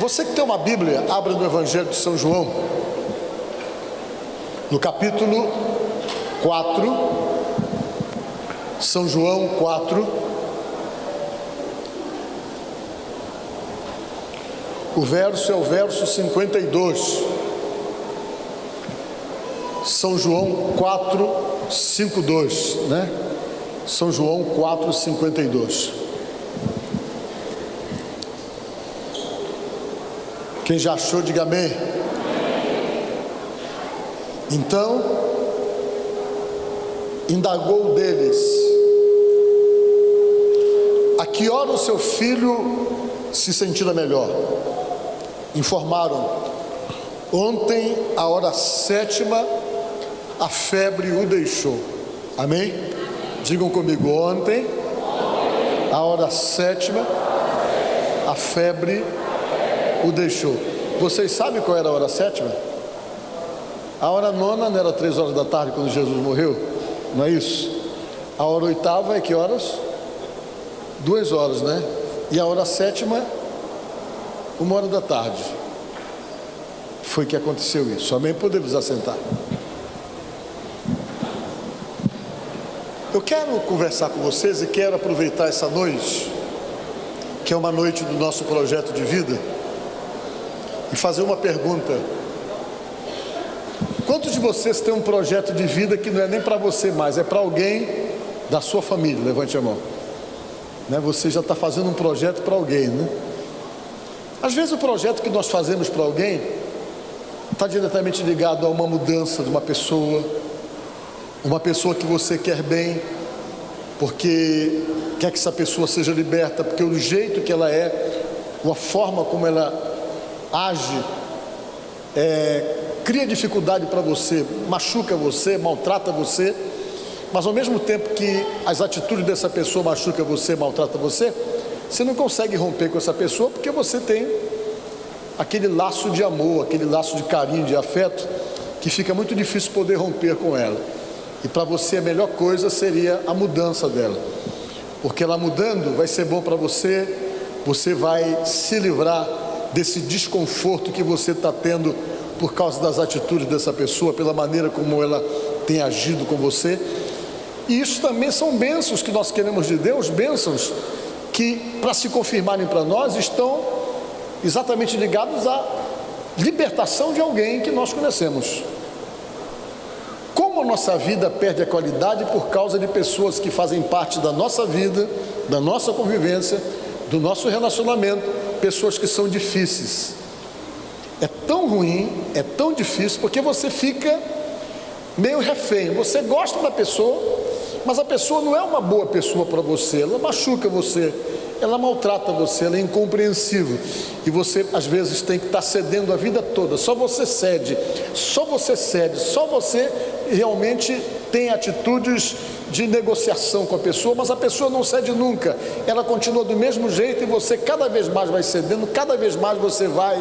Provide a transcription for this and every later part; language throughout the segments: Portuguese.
Você que tem uma Bíblia, abra no Evangelho de São João, no capítulo 4, São João 4, o verso é o verso 52, São João 4, 52, né? São João 4, 52. Quem já achou, diga amém. Então, indagou deles: a que hora o seu filho se sentirá melhor? Informaram: ontem, a hora 7ª, a febre o deixou. Amém? Digam comigo: ontem, a hora 7ª, a febre o deixou. Vocês sabem qual era a hora 7ª? A hora 9ª não era 3 horas da tarde quando Jesus morreu? Não é isso? A hora 8ª é que horas? 2 horas, né? E a hora 7ª, 1 hora da tarde. Foi que aconteceu isso. Amém? Podemos assentar. Eu quero conversar com vocês e quero aproveitar essa noite, que é uma noite do nosso projeto de vida, e fazer uma pergunta. Quantos de vocês têm um projeto de vida que não é nem para você mais, é para alguém da sua família? Levante a mão. Né? Você já está fazendo um projeto para alguém, né? Às vezes o projeto que nós fazemos para alguém está diretamente ligado a uma mudança de uma pessoa que você quer bem, porque quer que essa pessoa seja liberta, porque o jeito que ela é, ou a forma como ela age, cria dificuldade para você, machuca você, maltrata você, mas ao mesmo tempo que as atitudes dessa pessoa machucam você, maltrata você, você não consegue romper com essa pessoa, porque você tem aquele laço de amor, aquele laço de carinho, de afeto, que fica muito difícil poder romper com ela. E para você a melhor coisa seria a mudança dela, porque ela mudando vai ser bom para você, você vai se livrar desse desconforto que você está tendo por causa das atitudes dessa pessoa, pela maneira como ela tem agido com você. E isso também são bênçãos que nós queremos de Deus, bênçãos que, para se confirmarem para nós, estão exatamente ligados à libertação de alguém que nós conhecemos. Como a nossa vida perde a qualidade por causa de pessoas que fazem parte da nossa vida, da nossa convivência, do nosso relacionamento, pessoas que são difíceis. É tão ruim, é tão difícil, porque você fica meio refém. Você gosta da pessoa, mas a pessoa não é uma boa pessoa para você, ela machuca você, ela maltrata você, ela é incompreensível, e você às vezes tem que estar cedendo a vida toda. Só você cede, só você realmente tem atitudes de negociação com a pessoa, mas a pessoa não cede nunca, ela continua do mesmo jeito, e você cada vez mais vai cedendo, cada vez mais você vai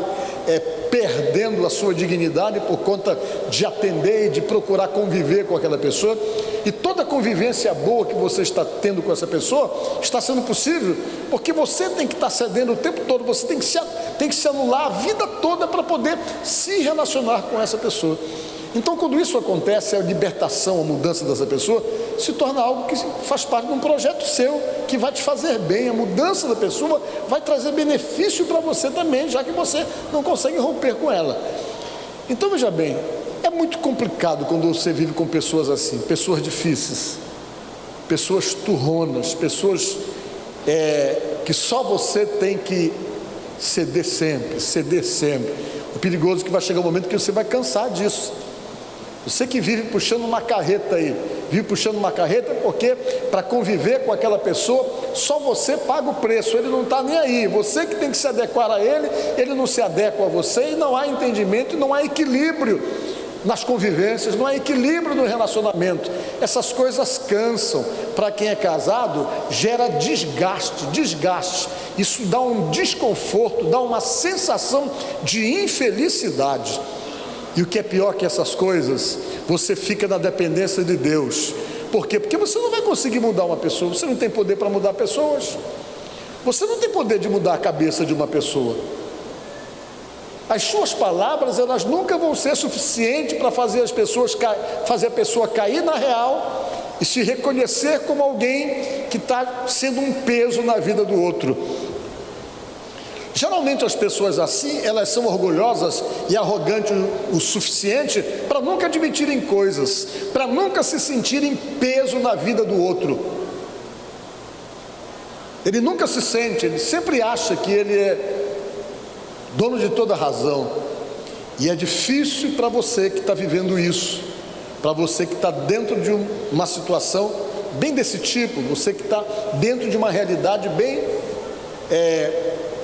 perdendo a sua dignidade por conta de atender e de procurar conviver com aquela pessoa. E toda a convivência boa que você está tendo com essa pessoa está sendo possível porque você tem que estar cedendo o tempo todo, você tem que se anular a vida toda para poder se relacionar com essa pessoa. Então, quando isso acontece, a libertação, a mudança dessa pessoa se torna algo que faz parte de um projeto seu, que vai te fazer bem. A mudança da pessoa vai trazer benefício para você também, já que você não consegue romper com ela. Então, veja bem, é muito complicado quando você vive com pessoas assim, pessoas difíceis, pessoas turronas, pessoas que só você tem que ceder sempre. O perigoso é que vai chegar um momento que você vai cansar disso. Você que vive puxando uma carreta porque para conviver com aquela pessoa, só você paga o preço, ele não está nem aí, você que tem que se adequar a ele, ele não se adequa a você, e não há entendimento, não há equilíbrio nas convivências, não há equilíbrio no relacionamento. Essas coisas cansam. Para quem é casado, gera desgaste, isso dá um desconforto, dá uma sensação de infelicidade. E o que é pior que essas coisas, você fica na dependência de Deus. Por quê? Porque você não vai conseguir mudar uma pessoa, você não tem poder para mudar pessoas, você não tem poder de mudar a cabeça de uma pessoa. As suas palavras, elas nunca vão ser suficientes para fazer a pessoa cair na real e se reconhecer como alguém que está sendo um peso na vida do outro. Geralmente as pessoas assim, elas são orgulhosas e arrogantes o suficiente para nunca admitirem coisas, para nunca se sentirem peso na vida do outro. Ele nunca se sente, ele sempre acha que ele é dono de toda a razão. E é difícil para você que está vivendo isso, para você que está dentro de uma situação bem desse tipo, você que está dentro de uma realidade bem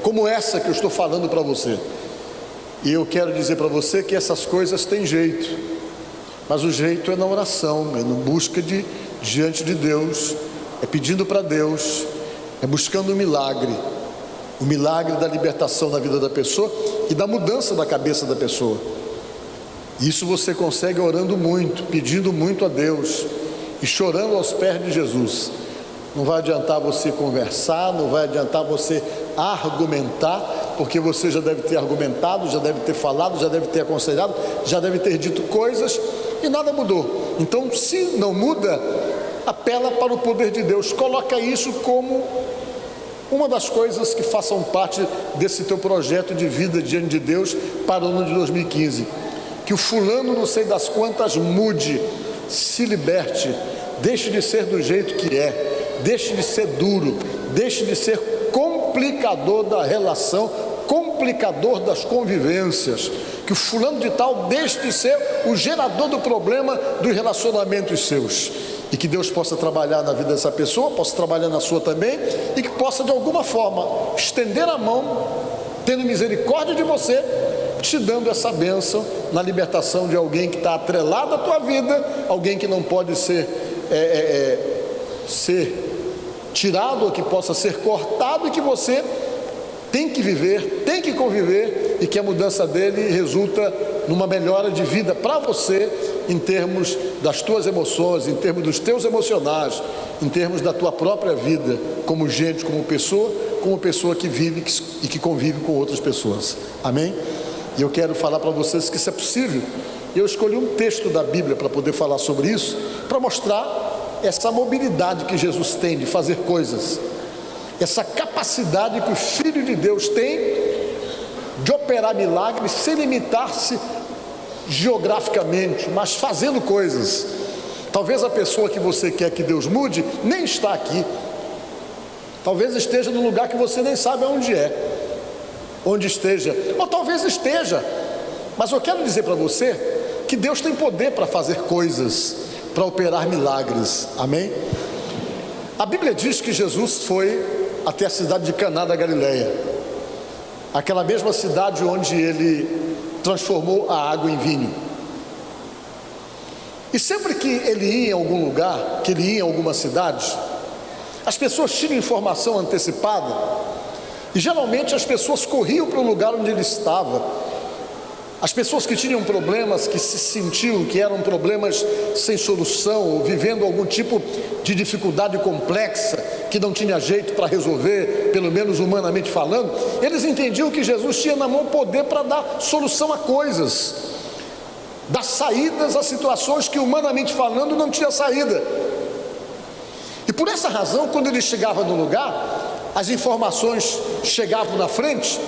como essa que eu estou falando para você. E eu quero dizer para você que essas coisas têm jeito, mas o jeito é na oração, é na busca diante de Deus, é pedindo para Deus, é buscando o milagre da libertação na vida da pessoa e da mudança da cabeça da pessoa. Isso você consegue orando muito, pedindo muito a Deus e chorando aos pés de Jesus. Não vai adiantar você conversar, não vai adiantar você argumentar, porque você já deve ter argumentado, já deve ter falado, já deve ter aconselhado, já deve ter dito coisas e nada mudou. Então, se não muda, apela para o poder de Deus, coloca isso como uma das coisas que façam parte desse teu projeto de vida diante de Deus para o ano de 2015. Que o fulano não sei das quantas mude, se liberte, deixe de ser do jeito que é, deixe de ser duro, deixe de ser complicador da relação, complicador das convivências. Que o fulano de tal deixe de ser o gerador do problema dos relacionamentos seus. E que Deus possa trabalhar na vida dessa pessoa, possa trabalhar na sua também, e que possa de alguma forma estender a mão, tendo misericórdia de você, te dando essa bênção na libertação de alguém que está atrelado à tua vida, alguém que não pode ser tirado, ou que possa ser cortado, e que você tem que viver, tem que conviver, e que a mudança dele resulta numa melhora de vida para você, em termos das tuas emoções, em termos dos teus emocionais, em termos da tua própria vida, como gente, como pessoa que vive e que convive com outras pessoas. Amém? E eu quero falar para vocês que isso é possível. Eu escolhi um texto da Bíblia para poder falar sobre isso, para mostrar essa mobilidade que Jesus tem de fazer coisas, essa capacidade que o Filho de Deus tem de operar milagres sem limitar-se geograficamente, mas fazendo coisas. Talvez a pessoa que você quer que Deus mude nem está aqui, talvez esteja num lugar que você nem sabe onde esteja, ou talvez esteja, mas eu quero dizer para você que Deus tem poder para fazer coisas, para operar milagres. Amém? A Bíblia diz que Jesus foi até a cidade de Caná da Galileia, aquela mesma cidade onde ele transformou a água em vinho. E sempre que ele ia em algum lugar, que ele ia em alguma cidade, as pessoas tinham informação antecipada, e geralmente as pessoas corriam para o lugar onde ele estava. As pessoas que tinham problemas, que se sentiam que eram problemas sem solução, ou vivendo algum tipo de dificuldade complexa, que não tinha jeito para resolver, pelo menos humanamente falando, eles entendiam que Jesus tinha na mão poder para dar solução a coisas, dar saídas a situações que humanamente falando não tinha saída. E por essa razão, quando ele chegava no lugar, as informações chegavam na frente,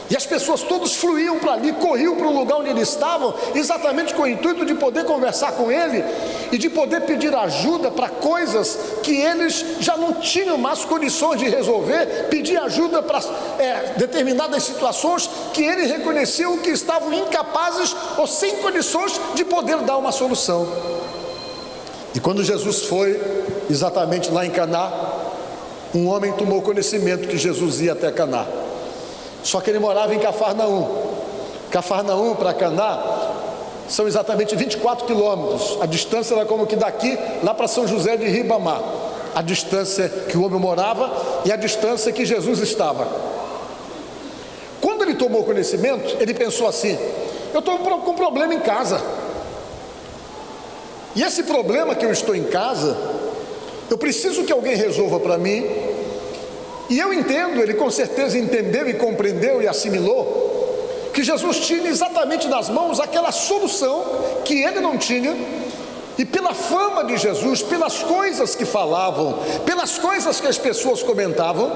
e as pessoas todas fluíam para ali, corriam para o lugar onde eles estavam, exatamente com o intuito de poder conversar com ele e de poder pedir ajuda para coisas que eles já não tinham mais condições de resolver, pedir ajuda para determinadas situações que eles reconheciam que estavam incapazes ou sem condições de poder dar uma solução. E quando Jesus foi exatamente lá em Caná, um homem tomou conhecimento que Jesus ia até Caná. Só que ele morava em Cafarnaum. Cafarnaum para Caná são exatamente 24 quilômetros. A distância era como que daqui lá para São José de Ribamar. A distância que o homem morava e a distância que Jesus estava. Quando ele tomou conhecimento, ele pensou assim: eu estou com um problema em casa. E esse problema que eu estou em casa, eu preciso que alguém resolva para mim. E eu entendo, ele com certeza entendeu e compreendeu e assimilou que Jesus tinha exatamente nas mãos aquela solução que ele não tinha, e pela fama de Jesus, pelas coisas que falavam, pelas coisas que as pessoas comentavam,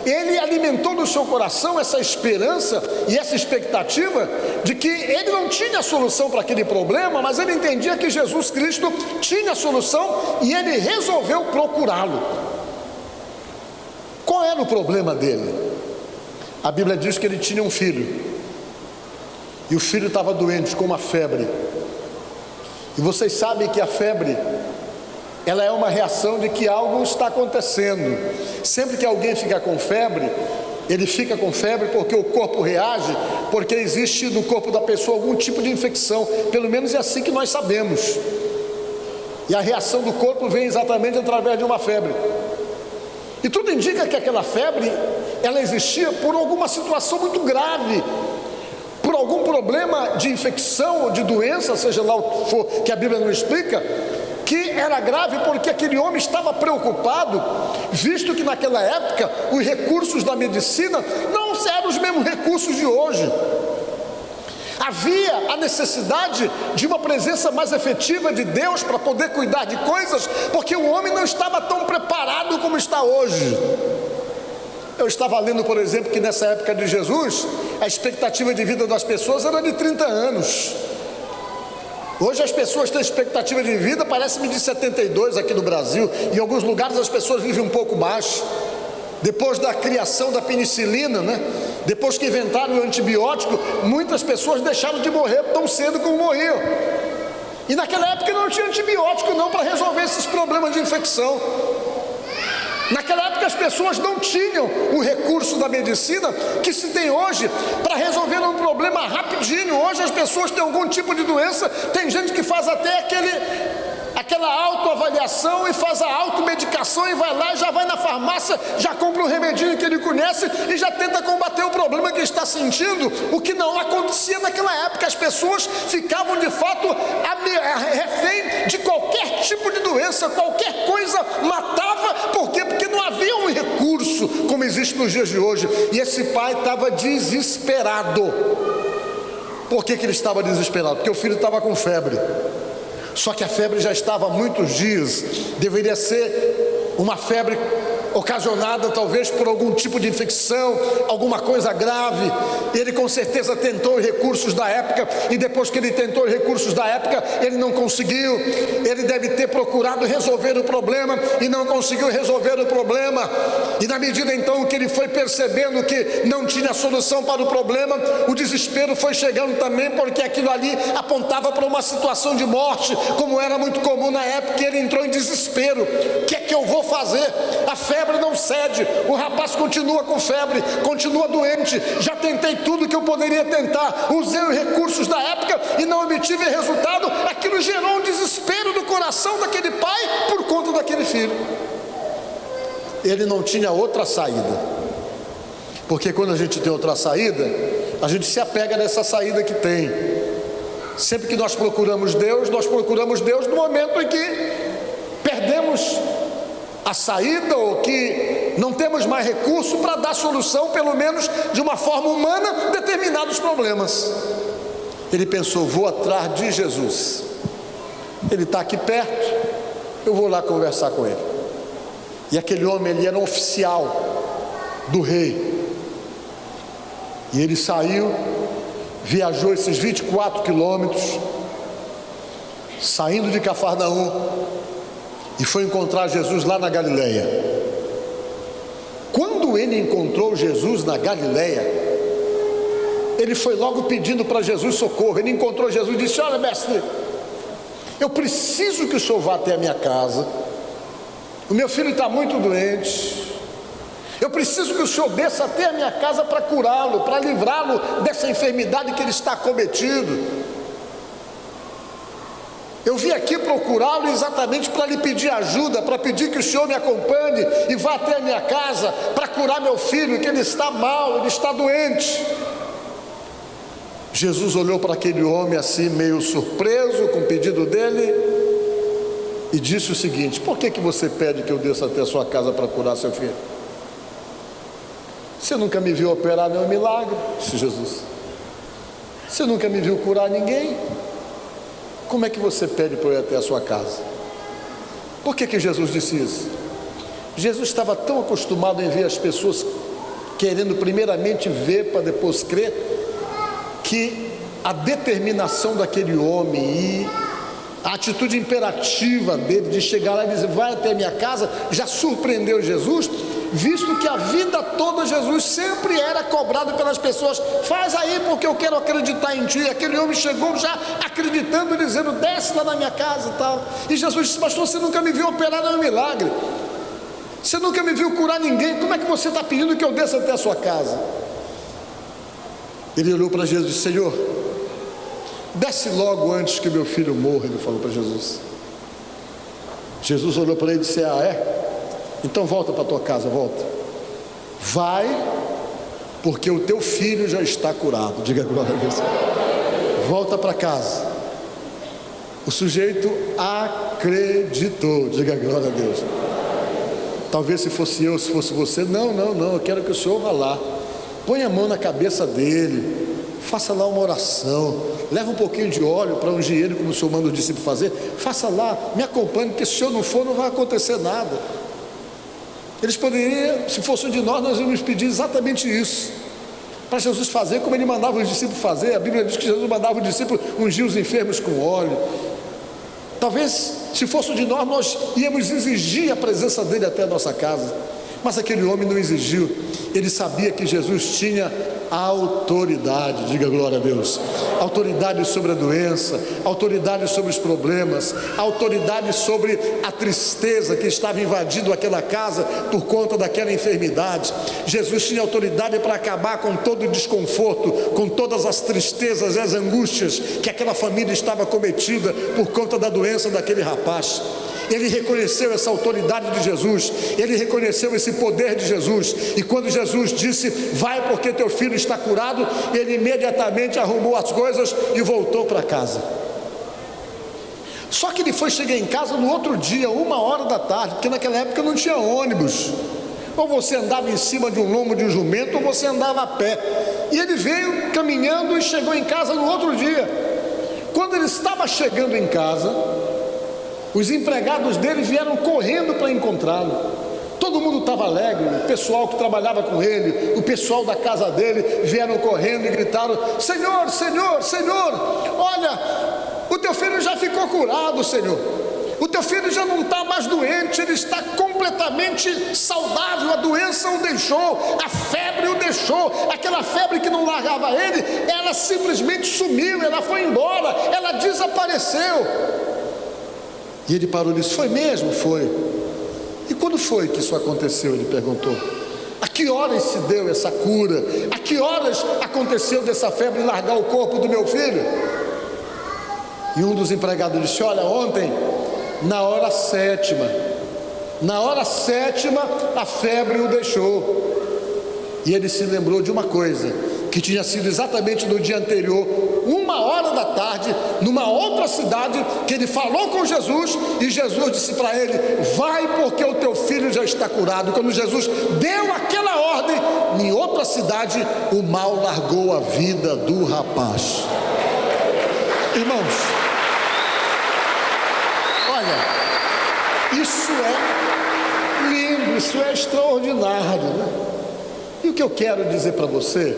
ele alimentou no seu coração essa esperança e essa expectativa de que ele não tinha solução para aquele problema, mas ele entendia que Jesus Cristo tinha a solução e ele resolveu procurá-lo. Qual era o problema dele? A Bíblia diz que ele tinha um filho, e o filho estava doente com uma febre. E vocês sabem que a febre, ela é uma reação de que algo está acontecendo. Sempre que alguém fica com febre, ele fica com febre porque o corpo reage, porque existe no corpo da pessoa algum tipo de infecção, pelo menos é assim que nós sabemos. E a reação do corpo vem exatamente através de uma febre. E tudo indica que aquela febre, ela existia por alguma situação muito grave, por algum problema de infecção ou de doença, seja lá o que for, que a Bíblia não explica, que era grave porque aquele homem estava preocupado, visto que naquela época os recursos da medicina não eram os mesmos recursos de hoje. Havia a necessidade de uma presença mais efetiva de Deus para poder cuidar de coisas, porque o homem não estava tão preparado como está hoje. Eu estava lendo, por exemplo, que nessa época de Jesus, a expectativa de vida das pessoas era de 30 anos. Hoje as pessoas têm expectativa de vida, parece-me, de 72 aqui no Brasil. Em alguns lugares as pessoas vivem um pouco mais. Depois da criação da penicilina, depois que inventaram o antibiótico, muitas pessoas deixaram de morrer tão cedo como morriam. E naquela época não tinha antibiótico não para resolver esses problemas de infecção. Naquela época as pessoas não tinham o recurso da medicina que se tem hoje para resolver um problema rapidinho. Hoje as pessoas têm algum tipo de doença, tem gente que faz até aquela autoavaliação e faz a automedicação e vai lá e já vai na farmácia, já compra um remedinho que ele conhece e já tenta combater o problema que está sentindo, o que não acontecia naquela época. As pessoas ficavam de fato refém de qualquer tipo de doença, qualquer coisa matava. Por quê? Porque não havia um recurso como existe nos dias de hoje. E esse pai estava desesperado. Por que ele estava desesperado? Porque o filho estava com febre. Só que a febre já estava há muitos dias. Deveria ser uma febre ocasionada talvez por algum tipo de infecção, alguma coisa grave. Ele com certeza tentou os recursos da época, e depois que ele tentou os recursos da época, ele não conseguiu. Ele deve ter procurado resolver o problema e não conseguiu resolver o problema. E na medida então que ele foi percebendo que não tinha solução para o problema, o desespero foi chegando também, porque aquilo ali apontava para uma situação de morte, como era muito comum na época. E ele entrou em desespero. O que é que eu vou fazer? A febre não cede, o rapaz continua com febre, continua doente. Já tentei tudo que eu poderia tentar, usei os recursos da época e não obtive resultado. Aquilo gerou um desespero no coração daquele pai por conta daquele filho. Ele não tinha outra saída, porque quando a gente tem outra saída, a gente se apega nessa saída que tem. Sempre que nós procuramos Deus no momento em que perdemos a saída, ou que não temos mais recurso para dar solução, pelo menos de uma forma humana, determinados problemas. Ele pensou: vou atrás de Jesus, ele está aqui perto, eu vou lá conversar com ele. E aquele homem, ele era um oficial do rei, e ele saiu, viajou esses 24 quilômetros, saindo de Cafarnaum, e foi encontrar Jesus lá na Galileia. Quando ele encontrou Jesus na Galileia, ele foi logo pedindo para Jesus socorro. Ele encontrou Jesus e disse: olha, mestre, eu preciso que o senhor vá até a minha casa, o meu filho está muito doente, eu preciso que o senhor desça até a minha casa para curá-lo, para livrá-lo dessa enfermidade que ele está acometido. Eu vim aqui procurá-lo exatamente para lhe pedir ajuda, para pedir que o senhor me acompanhe e vá até a minha casa para curar meu filho, que ele está mal, ele está doente. Jesus olhou para aquele homem assim, meio surpreso com o pedido dele, e disse o seguinte: por que você pede que eu desça até a sua casa para curar seu filho? Você nunca me viu operar nenhum milagre, disse Jesus. Você nunca me viu curar ninguém. Como é que você pede para eu ir até a sua casa? Por que Jesus disse isso? Jesus estava tão acostumado em ver as pessoas querendo primeiramente ver para depois crer, que a determinação daquele homem e a atitude imperativa dele de chegar lá e dizer, vai até a minha casa, já surpreendeu Jesus, visto que a vida toda Jesus sempre era cobrado pelas pessoas, faz aí porque eu quero acreditar em ti. Aquele homem chegou já acreditando, dizendo, desce lá na minha casa e tal. E Jesus disse, pastor, você nunca me viu operar nenhum milagre, você nunca me viu curar ninguém, como é que você está pedindo que eu desça até a sua casa? Ele olhou para Jesus e disse, Senhor, desce logo antes que meu filho morra. Ele falou para Jesus. Jesus olhou para ele e disse, ah, é? Então volta para a tua casa, volta. Vai, porque o teu filho já está curado. Diga glória a Deus. Volta para casa. O sujeito acreditou. Diga glória a Deus. Talvez se fosse eu, se fosse você, não, eu quero que o Senhor vá lá, põe a mão na cabeça dele, faça lá uma oração, leva um pouquinho de óleo para ungir ele, como o Senhor manda o discípulo fazer, faça lá, me acompanhe, porque se o Senhor não for, não vai acontecer nada. Eles poderiam, se fosse um de nós íamos pedir exatamente isso, para Jesus fazer como ele mandava os discípulos fazer. A Bíblia diz que Jesus mandava os discípulos ungir os enfermos com óleo. Talvez, se fosse um de nós íamos exigir a presença dele até a nossa casa, mas aquele homem não exigiu. Ele sabia que Jesus tinha autoridade. Diga glória a Deus. Autoridade sobre a doença, autoridade sobre os problemas, autoridade sobre a tristeza que estava invadindo aquela casa por conta daquela enfermidade. Jesus tinha autoridade para acabar com todo o desconforto, com todas as tristezas e as angústias que aquela família estava cometida por conta da doença daquele rapaz. Ele reconheceu essa autoridade de Jesus, ele reconheceu esse poder de Jesus, e quando Jesus disse, vai porque teu filho está curado, ele imediatamente arrumou as coisas e voltou para casa. Só que ele foi chegar em casa no outro dia, 1h da tarde, porque naquela época não tinha ônibus, ou você andava em cima de um lombo de um jumento, ou você andava a pé, e ele veio caminhando e chegou em casa no outro dia. Quando ele estava chegando em casa, os empregados dele vieram correndo para encontrá-lo. Todo mundo estava alegre, o pessoal que trabalhava com ele, o pessoal da casa dele, vieram correndo e gritaram, Senhor, Senhor, Senhor, olha, o teu filho já ficou curado, Senhor. O teu filho já não está mais doente, ele está completamente saudável, a doença o deixou, a febre o deixou, aquela febre que não largava ele, ela simplesmente sumiu, ela foi embora, ela desapareceu. E ele parou e disse, foi mesmo? Foi. E quando foi que isso aconteceu? Ele perguntou. A que horas se deu essa cura? A que horas aconteceu dessa febre largar o corpo do meu filho? E um dos empregados disse, olha, ontem, na hora 7ª, a febre o deixou. E ele se lembrou de uma coisa, que tinha sido exatamente no dia anterior, 1h da tarde, numa outra cidade, que ele falou com Jesus, e Jesus disse para ele, vai porque o teu filho já está curado. Quando Jesus deu aquela ordem, em outra cidade, o mal largou a vida do rapaz. Irmãos, olha, isso é lindo, isso é extraordinário, né? E o que eu quero dizer para você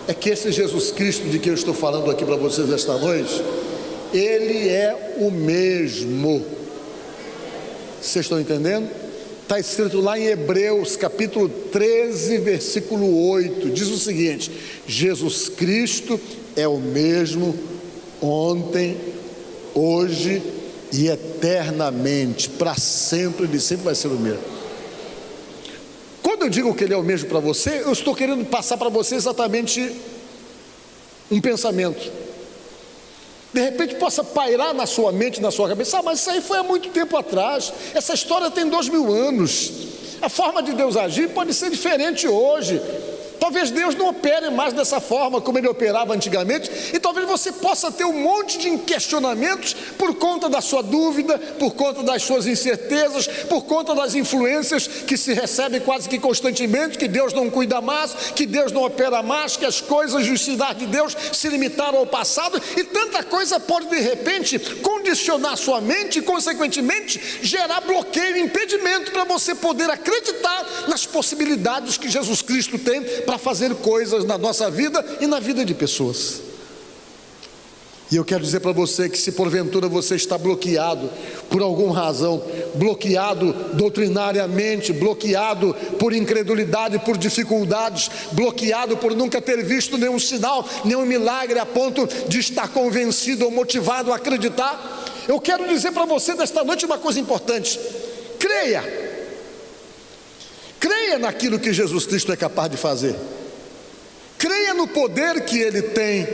é que esse Jesus Cristo de que eu estou falando aqui para vocês esta noite, ele é o mesmo. Vocês estão entendendo? Está escrito lá em Hebreus capítulo 13, versículo 8, diz o seguinte: Jesus Cristo é o mesmo ontem, hoje e eternamente, para sempre, ele sempre vai ser o mesmo. Quando eu digo que ele é o mesmo para você, eu estou querendo passar para você exatamente um pensamento. De repente possa pairar na sua mente, na sua cabeça, mas isso aí foi há muito tempo atrás, essa história tem 2000 anos, a forma de Deus agir pode ser diferente hoje. Talvez Deus não opere mais dessa forma como Ele operava antigamente, e talvez você possa ter um monte de questionamentos por conta da sua dúvida, por conta das suas incertezas, por conta das influências que se recebem quase que constantemente, que Deus não cuida mais, que Deus não opera mais, que as coisas de justiça de Deus se limitaram ao passado, e tanta coisa pode de repente condicionar sua mente e consequentemente gerar bloqueio e impedimento para você poder acreditar nas possibilidades que Jesus Cristo tem para fazer coisas na nossa vida e na vida de pessoas. E eu quero dizer para você que se porventura você está bloqueado por alguma razão, bloqueado doutrinariamente, bloqueado por incredulidade, por dificuldades, bloqueado por nunca ter visto nenhum sinal, nenhum milagre a ponto de estar convencido ou motivado a acreditar, eu quero dizer para você nesta noite uma coisa importante: creia naquilo que Jesus Cristo é capaz de fazer, creia no poder que Ele tem,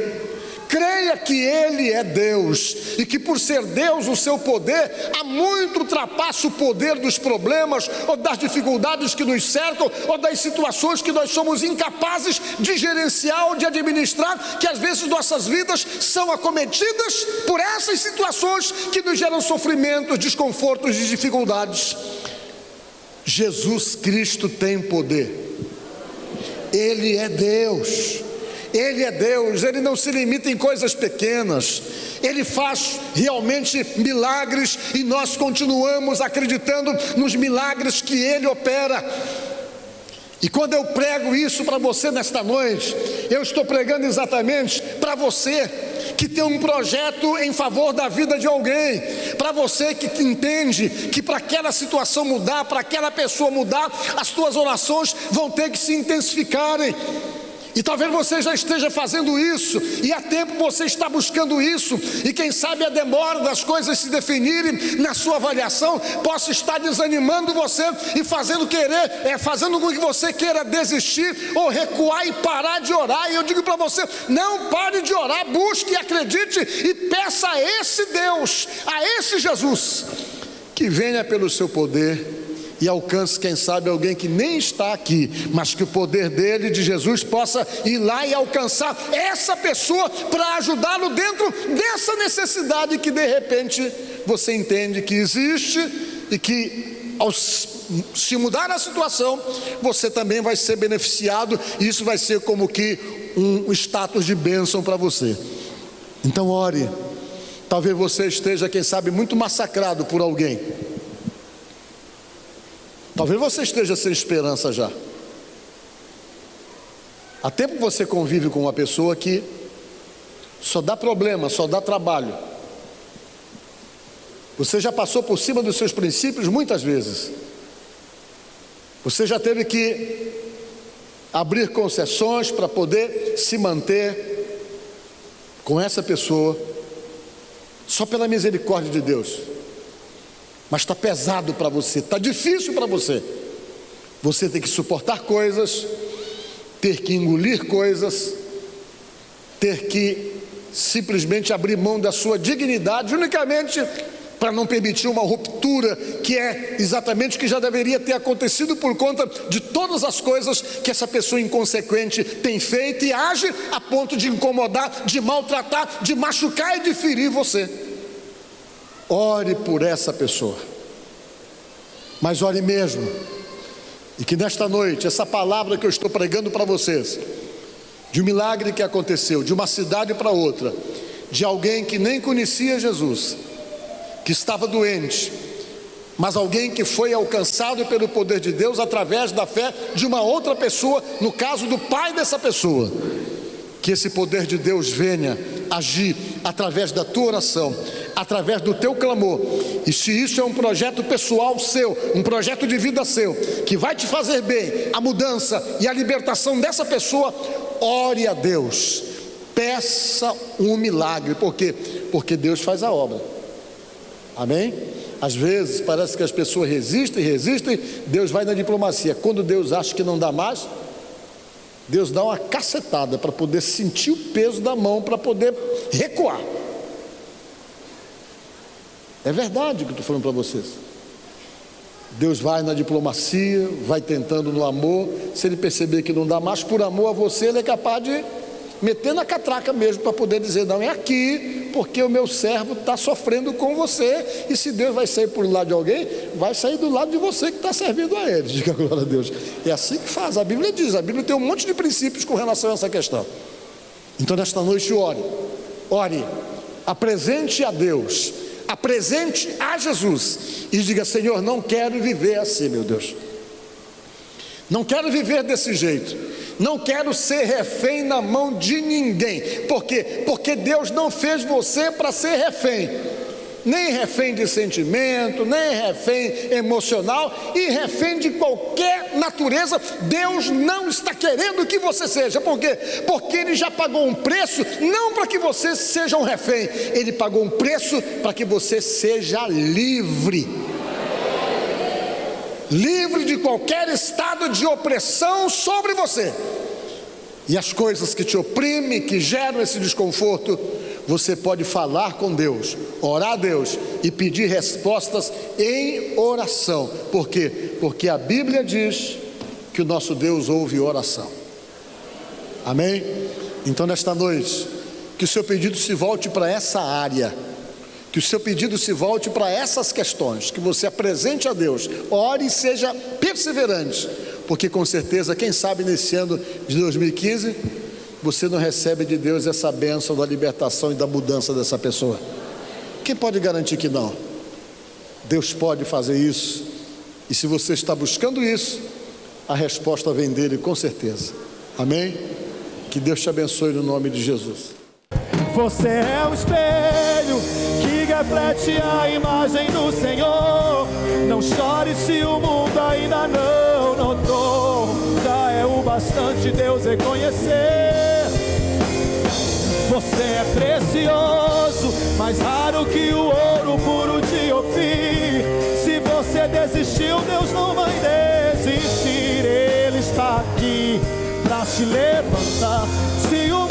creia que Ele é Deus, e que por ser Deus o seu poder há muito ultrapassa o poder dos problemas, ou das dificuldades que nos cercam, ou das situações que nós somos incapazes de gerenciar ou de administrar, que às vezes nossas vidas são acometidas por essas situações que nos geram sofrimentos, desconfortos e dificuldades. Jesus Cristo tem poder, Ele é Deus, Ele é Deus, Ele não se limita em coisas pequenas, Ele faz realmente milagres e nós continuamos acreditando nos milagres que Ele opera. E quando eu prego isso para você nesta noite, eu estou pregando exatamente para você que tem um projeto em favor da vida de alguém, para você que entende que para aquela situação mudar, para aquela pessoa mudar, as tuas orações vão ter que se intensificarem. E talvez você já esteja fazendo isso, e há tempo você está buscando isso, e quem sabe a demora das coisas se definirem na sua avaliação possa estar desanimando você e fazendo com que você queira desistir ou recuar e parar de orar. E eu digo para você: não pare de orar, busque, acredite e peça a esse Deus, a esse Jesus, que venha pelo seu poder e alcance, quem sabe, alguém que nem está aqui, mas que o poder dele, de Jesus, possa ir lá e alcançar essa pessoa para ajudá-lo dentro dessa necessidade que de repente você entende que existe, e que ao se mudar a situação, você também vai ser beneficiado, e isso vai ser como que um status de bênção para você. Então ore. Talvez você esteja, quem sabe, muito massacrado por alguém. Talvez você esteja sem esperança já. Há tempo que você convive com uma pessoa que só dá problema, só dá trabalho. Você já passou por cima dos seus princípios muitas vezes. Você já teve que abrir concessões para poder se manter com essa pessoa, só pela misericórdia de Deus. Mas está pesado para você, está difícil para você. Você tem que suportar coisas, ter que engolir coisas, ter que simplesmente abrir mão da sua dignidade, unicamente para não permitir uma ruptura, que é exatamente o que já deveria ter acontecido por conta de todas as coisas que essa pessoa inconsequente tem feito e age a ponto de incomodar, de maltratar, de machucar e de ferir você. Ore por essa pessoa, mas ore mesmo, e que nesta noite, essa palavra que eu estou pregando para vocês, de um milagre que aconteceu, de uma cidade para outra, de alguém que nem conhecia Jesus, que estava doente, mas alguém que foi alcançado pelo poder de Deus através da fé de uma outra pessoa, no caso do pai dessa pessoa, que esse poder de Deus venha agir através da tua oração, através do teu clamor. E se isso é um projeto pessoal seu, um projeto de vida seu, que vai te fazer bem, a mudança e a libertação dessa pessoa, ore a Deus, peça um milagre. Por quê? Porque Deus faz a obra. Amém? Às vezes parece que as pessoas resistem, Deus vai na diplomacia. Quando Deus acha que não dá mais, Deus dá uma cacetada para poder sentir o peso da mão, para poder recuar. É verdade o que eu estou falando para vocês. Deus vai na diplomacia, vai tentando no amor. Se ele perceber que não dá mais, por amor a você, ele é capaz de meter na catraca mesmo, para poder dizer, não, é aqui, porque o meu servo está sofrendo com você. E se Deus vai sair por um lado de alguém, vai sair do lado de você que está servindo a ele. Diga glória a Deus. É assim que faz, a Bíblia diz, a Bíblia tem um monte de princípios com relação a essa questão. Então nesta noite ore, apresente a Deus, apresente a Jesus e diga, Senhor, não quero viver assim, meu Deus, não quero viver desse jeito, não quero ser refém na mão de ninguém. Por quê? Porque Deus não fez você para ser refém, nem refém de sentimento, nem refém emocional e refém de qualquer natureza. Deus não está querendo que você seja. Por quê? Porque Ele já pagou um preço, não para que você seja um refém, Ele pagou um preço para que você seja livre. Livre de qualquer estado de opressão sobre você. E as coisas que te oprimem, que geram esse desconforto, você pode falar com Deus, orar a Deus e pedir respostas em oração. Por quê? Porque a Bíblia diz que o nosso Deus ouve oração. Amém? Então nesta noite, que o seu pedido se volte para essa área, que o seu pedido se volte para essas questões, que você apresente a Deus, ore e seja perseverante, porque com certeza, quem sabe nesse ano de 2015, você não recebe de Deus essa bênção da libertação e da mudança dessa pessoa. Quem pode garantir que não? Deus pode fazer isso, e se você está buscando isso, a resposta vem dele com certeza. Amém? Que Deus te abençoe no nome de Jesus. Você é o espelho que reflete a imagem do Senhor. Não chore se o mundo ainda não notou, já é o bastante Deus reconhecer. Você é precioso, mais raro que o ouro puro de Ofir. Se você desistiu, Deus não vai desistir. Ele está aqui para te levantar. Se o